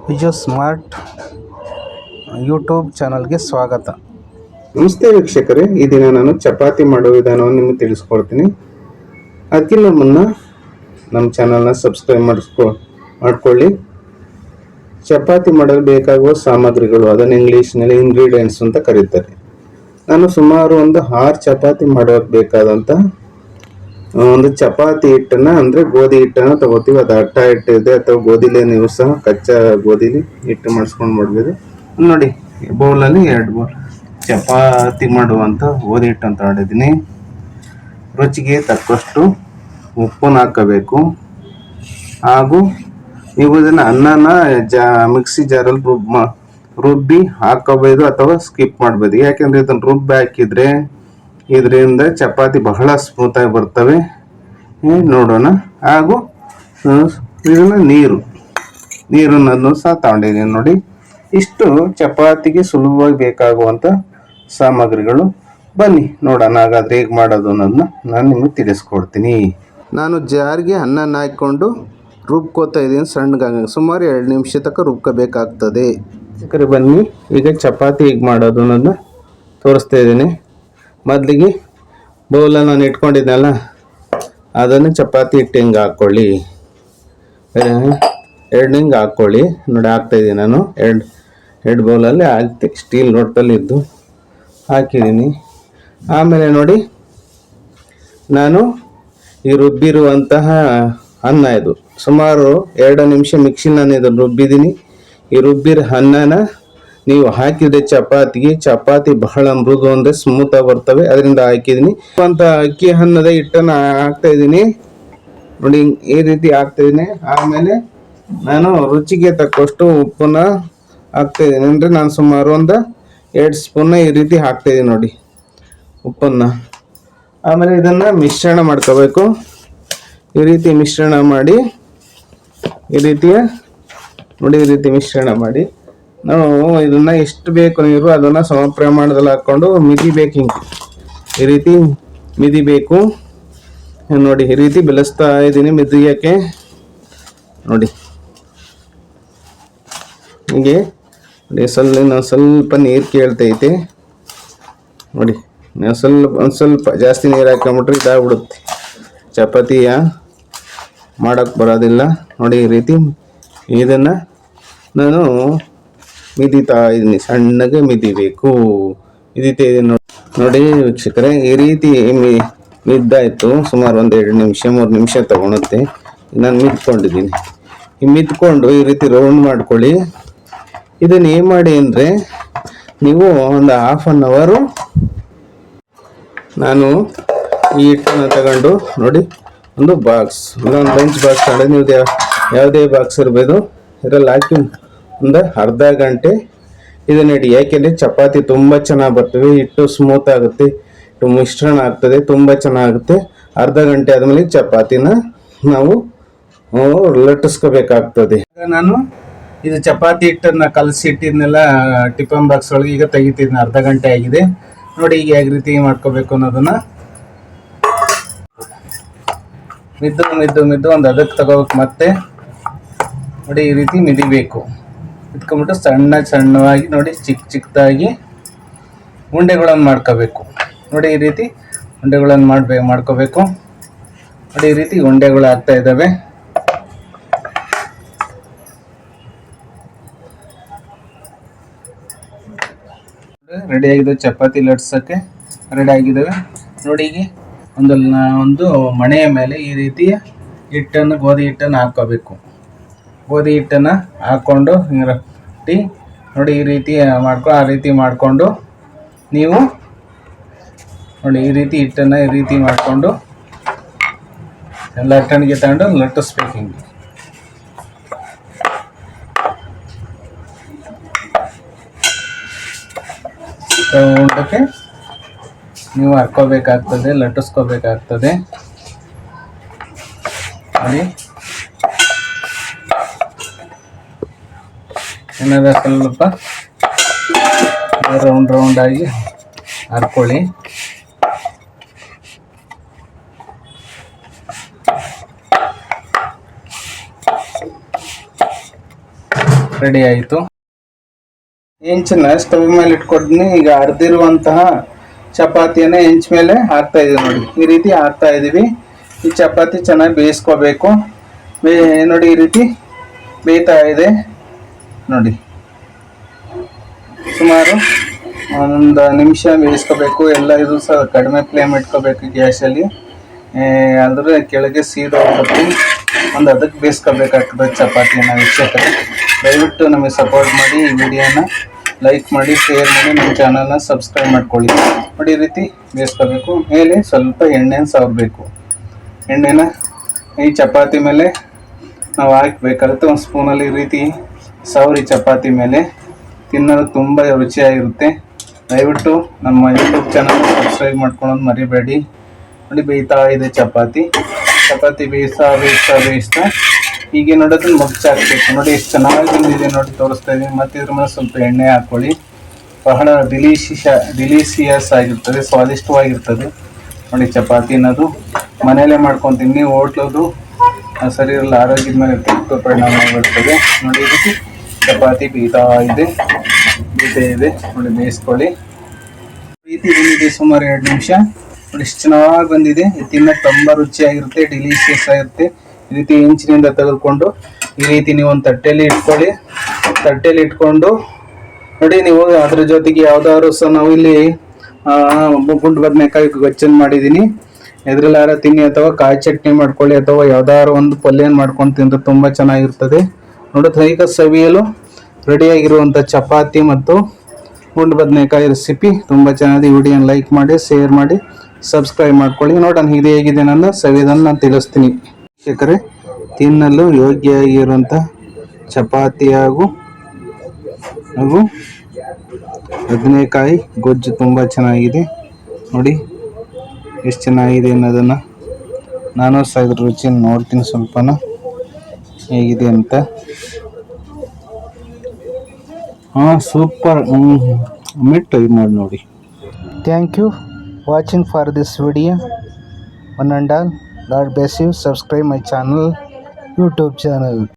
Viju smart YouTube ಚಾನಲ್ಗೆ ಸ್ವಾಗತ. ನಮಸ್ತೆ ವೀಕ್ಷಕರೇ, ಈ ದಿನ ನಾನು ಚಪಾತಿ ಮಾಡೋ ವಿಧಾನವನ್ನು ನಿಮಗೆ ತಿಳಿಸ್ಕೊಡ್ತೀನಿ. ಅದಕ್ಕಿಂತ ಮುನ್ನ ನಮ್ಮ ಚಾನಲ್ನ ಸಬ್ಸ್ಕ್ರೈಬ್ ಮಾಡ್ಕೊಳ್ಳಿ. ಚಪಾತಿ ಮಾಡಲು ಬೇಕಾಗುವ ಸಾಮಗ್ರಿಗಳು, ಅದನ್ನು ಇಂಗ್ಲೀಷ್ನಲ್ಲಿ ಇಂಗ್ರೀಡಿಯೆಂಟ್ಸ್ ಅಂತ ಕರೀತಾರೆ. ನಾನು ಸುಮಾರು ಒಂದು 6 ಚಪಾತಿ ಮಾಡೋಕ್ಕೆ ಬೇಕಾದಂಥ ಒಂದು ಚಪಾತಿ ಹಿಟ್ಟನ್ನು, ಅಂದರೆ ಗೋಧಿ ಹಿಟ್ಟನ್ನು ತಗೋತೀವಿ. ಅದು ಅಟ್ಟ ಹಿಟ್ಟಿದೆ ಅಥವಾ ಗೋಧಿಲೇ ನೀವು ಸಹ ಕಚ್ಚಾ ಗೋಧಿಲಿ ಹಿಟ್ಟು ಮಾಡಿಸ್ಕೊಂಡು ಮಾಡ್ಬೋದು. ನೋಡಿ, ಬೌಲಲ್ಲಿ 2 ಬೌಲ್ ಚಪಾತಿ ಮಾಡುವಂಥ ಗೋಧಿ ಹಿಟ್ಟು ಅಂತ ಮಾಡಿದ್ದೀನಿ. ರುಚಿಗೆ ತಕ್ಕಷ್ಟು ಉಪ್ಪನ್ನು ಹಾಕಬೇಕು. ಹಾಗೂ ನೀವು ಇದನ್ನು ಅನ್ನನ ಮಿಕ್ಸಿ ಜಾರಲ್ಲಿ ರುಬ್ಬಿ ಹಾಕೋಬೋದು ಅಥವಾ ಸ್ಕಿಪ್ ಮಾಡ್ಬೋದು. ಯಾಕೆಂದರೆ ಇದನ್ನು ರುಬ್ಬಿ ಹಾಕಿದರೆ ಇದರಿಂದ ಚಪಾತಿ ಬಹಳ ಸ್ಮೂತಾಗಿ ಬರ್ತವೆ. ನೋಡೋಣ. ಹಾಗೂ ಇದನ್ನು ನೀರನ್ನು ಸಹ ತಗೊಂಡಿದ್ದೀನಿ. ನೋಡಿ, ಇಷ್ಟು ಚಪಾತಿಗೆ ಸುಲಭವಾಗಿ ಬೇಕಾಗುವಂಥ ಸಾಮಗ್ರಿಗಳು. ಬನ್ನಿ ನೋಡೋಣ ಹಾಗಾದರೆ ಹೇಗೆ ಮಾಡೋದು ಅನ್ನೋದನ್ನ ನಾನು ನಿಮಗೆ ತಿಳಿಸ್ಕೊಡ್ತೀನಿ. ನಾನು ಜಾರಿಗೆ ಅನ್ನನ ಹಾಕ್ಕೊಂಡು ರುಬ್ಕೋತಾ ಇದ್ದೀನಿ ಸಣ್ಣಗಾಗಿ. ಸುಮಾರು 2 ನಿಮಿಷ ತನಕ ರುಬ್ಕೋಬೇಕಾಗ್ತದೆ. ಬನ್ನಿ, ಈಗ ಚಪಾತಿ ಹೇಗೆ ಮಾಡೋದು ಅನ್ನೋದನ್ನ ತೋರಿಸ್ತಾ ಇದ್ದೀನಿ. ಮೊದಲಿಗೆ ಬೌಲನ್ನು ನಾನು ಇಟ್ಕೊಂಡಿದ್ದೆನಲ್ಲ, ಅದನ್ನು ಚಪಾತಿ ಹಿಟ್ಟು ಹಿಂಗೆ ಹಾಕ್ಕೊಳ್ಳಿ. ಹಿಂಗೆ ಹಾಕ್ಕೊಳ್ಳಿ. ನೋಡಿ, ಹಾಕ್ತಾಯಿದ್ದೀನಿ ನಾನು. ಎರಡು ಬೌಲಲ್ಲಿ ಹಾಕಿ ಸ್ಟೀಲ್ ಲೋಟದಲ್ಲಿದ್ದು ಹಾಕಿದ್ದೀನಿ. ಆಮೇಲೆ ನೋಡಿ, ನಾನು ಈ ರುಬ್ಬಿರುವಂತಹ ಅನ್ನ, ಇದು ಸುಮಾರು 2 ನಿಮಿಷ ಮಿಕ್ಸಿಲಿ ನಾನು ಇದನ್ನು ರುಬ್ಬಿದ್ದೀನಿ. ಈ ರುಬ್ಬಿರೋ ಅನ್ನನ ನೀವು ಹಾಕಿದರೆ ಚಪಾತಿ ಬಹಳ ಮೃದು ಅಂದರೆ ಸ್ಮೂತಾಗಿ ಬರ್ತವೆ. ಅದರಿಂದ ಹಾಕಿದ್ದೀನಿ. ಅಂತ ಅಕ್ಕಿ ಅನ್ನದ ಹಿಟ್ಟನ್ನು ಹಾಕ್ತಾಯಿದ್ದೀನಿ. ನೋಡಿ, ಈ ರೀತಿ ಹಾಕ್ತಾಯಿದ್ದೀನಿ. ಆಮೇಲೆ ನಾನು ರುಚಿಗೆ ತಕ್ಕಷ್ಟು ಉಪ್ಪನ್ನು ಹಾಕ್ತಾಯಿದ್ದೀನಿ. ಅಂದರೆ ನಾನು ಸುಮಾರು ಒಂದು 2 ಸ್ಪೂನ್ನ ಈ ರೀತಿ ಹಾಕ್ತಾಯಿದ್ದೀನಿ. ನೋಡಿ, ಉಪ್ಪನ್ನು. ಆಮೇಲೆ ಇದನ್ನು ಮಿಶ್ರಣ ಮಾಡ್ಕೋಬೇಕು. ಈ ರೀತಿ ಮಿಶ್ರಣ ಮಾಡಿ, ಈ ರೀತಿ ಮಿಶ್ರಣ ಮಾಡಿ ನಾವು ಇದನ್ನು ಎಷ್ಟು ಬೇಕು ನೀರು ಅದನ್ನು ಸಮ ಪ್ರಮಾಣದಲ್ಲಿ ಹಾಕ್ಕೊಂಡು ಮಿದಿಬೇಕು. ಹಿಂಗೆ ಈ ರೀತಿ ಮಿದಿಬೇಕು. ನೋಡಿ, ಈ ರೀತಿ ಬೆಳೆಸ್ತಾ ಇದ್ದೀನಿ ಮಿದಿಯೋಕ್ಕೆ. ನೋಡಿ, ಹೀಗೆ ನೋಡಿ, ಸ್ವಲ್ಪ ನೀರು ಕೇಳ್ತೈತೆ. ನೋಡಿ, ಒಂದು ಸ್ವಲ್ಪ ಜಾಸ್ತಿ ನೀರು ಹಾಕೊಂಬಿಟ್ರೆ ಇದಾಗ್ಬಿಡುತ್ತೆ, ಚಪಾತಿಯ ಮಾಡೋಕ್ಕೆ ಬರೋದಿಲ್ಲ. ನೋಡಿ, ಈ ರೀತಿ ಇದನ್ನು ನಾನು ಮಿದಿತಾ ಇದ್ದೀನಿ. ಸಣ್ಣಗೆ ಮಿದಿಬೇಕು. ಮಿದಿತಾ ಇದ್ದೀನಿ. ನೋಡಿ ವೀಕ್ಷಕರೇ, ಈ ರೀತಿ ಮಿದ್ದಾಯಿತು. ಸುಮಾರು ಒಂದು 2 ನಿಮಿಷ 3 ನಿಮಿಷ ತಗೊಳುತ್ತೆ. ನಾನು ಮಿದ್ಕೊಂಡಿದ್ದೀನಿ. ಮಿದ್ಕೊಂಡು ಈ ರೀತಿ ರೌಂಡ್ ಮಾಡ್ಕೊಳ್ಳಿ. ಇದನ್ನು ಏನು ಮಾಡಿ ಅಂದರೆ, ನೀವು ಒಂದು 1/2 ಅವರ್ ನಾನು ಈ ಹಿಟ್ಟನ್ನು ತಗೊಂಡು, ನೋಡಿ, ಒಂದು ಬಾಕ್ಸ್, ಒಂದು ಲಂಚ್ ಬಾಕ್ಸ್ ತಗೊಂಡು, ನೀವು ಯಾವುದೇ ಬಾಕ್ಸ್ ಇರ್ಬೋದು, ಇದರಲ್ಲಿ ಹಾಕಿ ಒಂದು ಅರ್ಧ ಗಂಟೆ ಇದನ್ನ ಇಡಿ. ಯಾಕೆಂದರೆ ಚಪಾತಿ ತುಂಬ ಚೆನ್ನಾಗಿ ಬರ್ತವೆ, ಹಿಟ್ಟು ಸ್ಮೂತ್ ಆಗುತ್ತೆ, ಹಿಟ್ಟು ಮಿಶ್ರಣ ಆಗ್ತದೆ, ತುಂಬ ಚೆನ್ನಾಗುತ್ತೆ. ಅರ್ಧ ಗಂಟೆ ಆದಮೇಲೆ ಚಪಾತಿನ ನಾವು ಲಟ್ಟಿಸ್ಕೋಬೇಕಾಗ್ತದೆ. ನಾನು ಇದು ಚಪಾತಿ ಹಿಟ್ಟನ್ನು ಕಲಸಿಟ್ಟಿದ್ನೆಲ್ಲ ಟಿಫನ್ ಬಾಕ್ಸ್ ಒಳಗೆ ಈಗ ತೆಗಿತಿದ್ದೀನಿ. ಅರ್ಧ ಗಂಟೆ ಆಗಿದೆ. ನೋಡಿ, ಈಗ ಯಾವ ರೀತಿ ಮಾಡ್ಕೋಬೇಕು ಅನ್ನೋದನ್ನು ಮಿದ್ದು ಒಂದು ಅದಕ್ಕೆ ತಗೋಬೇಕು. ಮತ್ತೆ ನೋಡಿ, ಈ ರೀತಿ ಮಿದಿಬೇಕು. ಇಟ್ಕೊಂಡ್ಬಿಟ್ಟು ಸಣ್ಣವಾಗಿ ನೋಡಿ, ಚಿಕ್ಕದಾಗಿ ಉಂಡೆಗಳನ್ನು ಮಾಡ್ಕೋಬೇಕು. ನೋಡಿ, ಈ ರೀತಿ ಉಂಡೆಗಳನ್ನು ಮಾಡ್ಕೋಬೇಕು. ನೋಡಿ, ಈ ರೀತಿ ಉಂಡೆಗಳು ಆಗ್ತಾ ಇದ್ದಾವೆ. ರೆಡಿ ಆಗಿದೆ. ಚಪಾತಿ ಲಟ್ಸೋಕ್ಕೆ ರೆಡಿ ಆಗಿದ್ದಾವೆ. ನೋಡಿ, ಈಗ ಒಂದು ಮಣೆಯ ಮೇಲೆ ಈ ರೀತಿ ಗೋಧಿ ಹಿಟ್ಟನ್ನು ಹಾಕ್ಕೋಬೇಕು. ಗೋಧಿ ಹಿಟ್ಟನ್ನು ಹಾಕ್ಕೊಂಡು ನೋಡಿ, ಈ ರೀತಿ ಆ ರೀತಿ ಮಾಡಿಕೊಂಡು ನೀವು ನೋಡಿ, ಈ ರೀತಿ ಹಿಟ್ಟನ್ನು ಈ ರೀತಿ ಮಾಡಿಕೊಂಡು ಲಟ್ಟಣಿಗೆ ತಗೊಂಡು ಲಟ್ಟಿಸ್ಬೇಕು. ಹಿಂಗೆ ಉಂಡಕ್ಕೆ ನೀವು ಹರ್ಕೋಬೇಕಾಗ್ತದೆ, ಲಟ್ಟಿಸ್ಕೋಬೇಕಾಗ್ತದೆ. ನೋಡಿ, ಏನಾದ್ರು ಸ್ವಲ್ಪ ರೌಂಡ್ ಆಗಿ ಹರ್ಕೊಳ್ಳಿ. ರೆಡಿ ಆಯಿತು. ಹೆಂಚನ್ನ ಸ್ಟವ್ ಮೇಲೆ ಇಟ್ಕೊಡ್ತೀನಿ. ಈಗ ಅರ್ದಿರುವಂತಹ ಚಪಾತಿಯನ್ನು ಹೆಂಚ್ ಮೇಲೆ ಹಾಕ್ತಾ ಇದೀವಿ ನೋಡಿ. ಈ ರೀತಿ ಹಾಕ್ತಾ ಇದೀವಿ. ಈ ಚಪಾತಿ ಚೆನ್ನಾಗಿ ಬೇಯಿಸ್ಕೋಬೇಕು. ನೋಡಿ ಈ ರೀತಿ ಬೇಯ್ತಾ ಇದೆ ನೋಡಿ. ಸುಮಾರು ಒಂದು ನಿಮಿಷ ಬೇಯಿಸ್ಕೋಬೇಕು. ಎಲ್ಲ ಇದು ಸಹ ಕಡಿಮೆ ಫ್ಲೇಮ್ ಇಟ್ಕೋಬೇಕು ಗ್ಯಾಸಲ್ಲಿ. ಅಂದರೆ ಕೆಳಗೆ ಸೀದೋಗ್ಬಿಟ್ಟು ಒಂದು ಅದಕ್ಕೆ ಬೇಯಿಸ್ಕೋಬೇಕಾಗ್ತದೆ ಚಪಾತಿಯನ್ನು. ವೀಕ್ಷಕರೇ, ದಯವಿಟ್ಟು ನಮಗೆ ಸಪೋರ್ಟ್ ಮಾಡಿ, ಈ ವಿಡಿಯೋನ ಲೈಕ್ ಮಾಡಿ, ಶೇರ್ ಮಾಡಿ, ನಮ್ಮ ಚಾನಲ್ನ ಸಬ್ಸ್ಕ್ರೈಬ್ ಮಾಡ್ಕೊಳ್ಳಿ. ನೋಡಿ ಈ ರೀತಿ ಬೇಯಿಸ್ಕೋಬೇಕು. ಮೇಲೆ ಸ್ವಲ್ಪ ಎಣ್ಣೆನ ಸವರಬೇಕು. ಎಣ್ಣೆನ ಈ ಚಪಾತಿ ಮೇಲೆ ನಾವು ಹಾಕಬೇಕಾಗುತ್ತೆ. ಒಂದು ಸ್ಪೂನಲ್ಲಿ ಈ ರೀತಿ ಸವರಿ ಚಪಾತಿ ಮೇಲೆ ತಿನ್ನೋದು ತುಂಬ ರುಚಿಯಾಗಿರುತ್ತೆ. ದಯವಿಟ್ಟು ನಮ್ಮ ಯೂಟ್ಯೂಬ್ ಚಾನಲ್ ಸಬ್ಸ್ಕ್ರೈಬ್ ಮಾಡ್ಕೊಳ್ಳೋದು ಮರಿಬೇಡಿ. ನೋಡಿ ಬೇಯ್ತಾ ಇದೆ ಚಪಾತಿ ಬೇಯಿಸ್ತಾ ಹೀಗೆ ನೋಡೋದನ್ನ ಮಗ್ಚಾಕ್ಬೇಕು. ನೋಡಿ ಎಷ್ಟು ಚೆನ್ನಾಗಿ ಬಂದಿದೆ ನೋಡಿ, ತೋರಿಸ್ತಾ ಇದ್ದೀನಿ. ಮತ್ತು ಇದ್ರ ಮೇಲೆ ಸ್ವಲ್ಪ ಎಣ್ಣೆ ಹಾಕ್ಕೊಳ್ಳಿ. ಬಹಳ ಡಿಲಿಷಿಯಸ್ ಆಗಿರ್ತದೆ, ಸ್ವಾದಿಷ್ಟವಾಗಿರ್ತದೆ ನೋಡಿ. ಚಪಾತಿ ಅನ್ನೋದು ಮನೆಯಲ್ಲೇ ಮಾಡ್ಕೊತೀನಿ. ಹೋಟ್ಲದು ಸರಿ ಇರಲ್ಲ, ಆರೋಗ್ಯದ ಮೇಲೆ ಕೆಟ್ಟ ಪರಿಣಾಮ ಬೀರ್ತದೆ. ನೋಡಿ ಈ ರೀತಿ ಚಪಾತಿ ಬೇಯ್ತಾ ಇದೆ ನೋಡಿ. ಬೇಯಿಸ್ಕೊಳ್ಳಿ. ರೀತಿ ಬಂದಿದೆ ಸುಮಾರು 2 ನಿಮಿಷ ನೋಡಿ. ಎಷ್ಟು ಚೆನ್ನಾಗಿ ಬಂದಿದೆ. ತಿನ್ನೋಕೆ ತುಂಬ ರುಚಿಯಾಗಿರುತ್ತೆ, ಡಿಲಿಷಿಯಸ್ ಆಗಿರುತ್ತೆ. ಈ ರೀತಿ ಹೆಂಚಿನಿಂದ ತೆಗೆದುಕೊಂಡು ಈ ರೀತಿ ನೀವು ಒಂದು ತಟ್ಟೆಯಲ್ಲಿ ಇಟ್ಕೊಂಡು ನೋಡಿ. ನೀವು ಅದ್ರ ಜೊತೆಗೆ ಯಾವ್ದಾದ್ರು ಸಹ ನಾವು ಇಲ್ಲಿ ಗುಂಡು ಬದನೆಕಾಯಿ ಗೊಜ್ಜನ್ನು ಮಾಡಿದ್ದೀನಿ. ಎದ್ರಲ್ಲಾರ ತಿನ್ನಿ, ಅಥವಾ ಕಾಯಿ ಚಟ್ನಿ ಮಾಡ್ಕೊಳ್ಳಿ, ಅಥವಾ ಯಾವ್ದಾದ್ರು ಒಂದು ಪಲ್ಯನ ಮಾಡ್ಕೊಂಡು ತಿಂದ್ರೆ ತುಂಬ ಚೆನ್ನಾಗಿರ್ತದೆ. ನೋಡೋದು ಈಗ ಸವಿಯಲು ರೆಡಿಯಾಗಿರುವಂಥ ಚಪಾತಿ ಮತ್ತು ಗುಂಡು ಬದನೆಕಾಯಿ ರೆಸಿಪಿ ತುಂಬ ಚೆನ್ನಾಗಿದೆ. ವಿಡಿಯೋನ ಲೈಕ್ ಮಾಡಿ, ಶೇರ್ ಮಾಡಿ, ಸಬ್ಸ್ಕ್ರೈಬ್ ಮಾಡ್ಕೊಳ್ಳಿ. ನೋಡೋಣ ಇದು ಹೇಗಿದೆ ನನ್ನ ಸವಿಯೋದನ್ನು ನಾನು ತಿಳಿಸ್ತೀನಿ. ವೀಕ್ಷಕರೇ, ತಿನ್ನಲು ಯೋಗ್ಯವಾಗಿರುವಂಥ ಚಪಾತಿ ಹಾಗೂ ಬದನೆಕಾಯಿ ಗೊಜ್ಜು ತುಂಬ ಚೆನ್ನಾಗಿದೆ ನೋಡಿ. ಎಷ್ಟು ಚೆನ್ನಾಗಿದೆ ಅನ್ನೋದನ್ನು ನಾನು ಸಹ ಇದ್ರ ರುಚಿಯನ್ನು ನೋಡ್ತೀನಿ ಸ್ವಲ್ಪನ ಹೇಗಿದೆ ಅಂತ. ಸೂಪರ್. ಮಿಟ್ಟು ಇದು ಮಾಡಿ ನೋಡಿ. Thank you watching for this video. One and all, God bless you. Subscribe my channel, YouTube channel.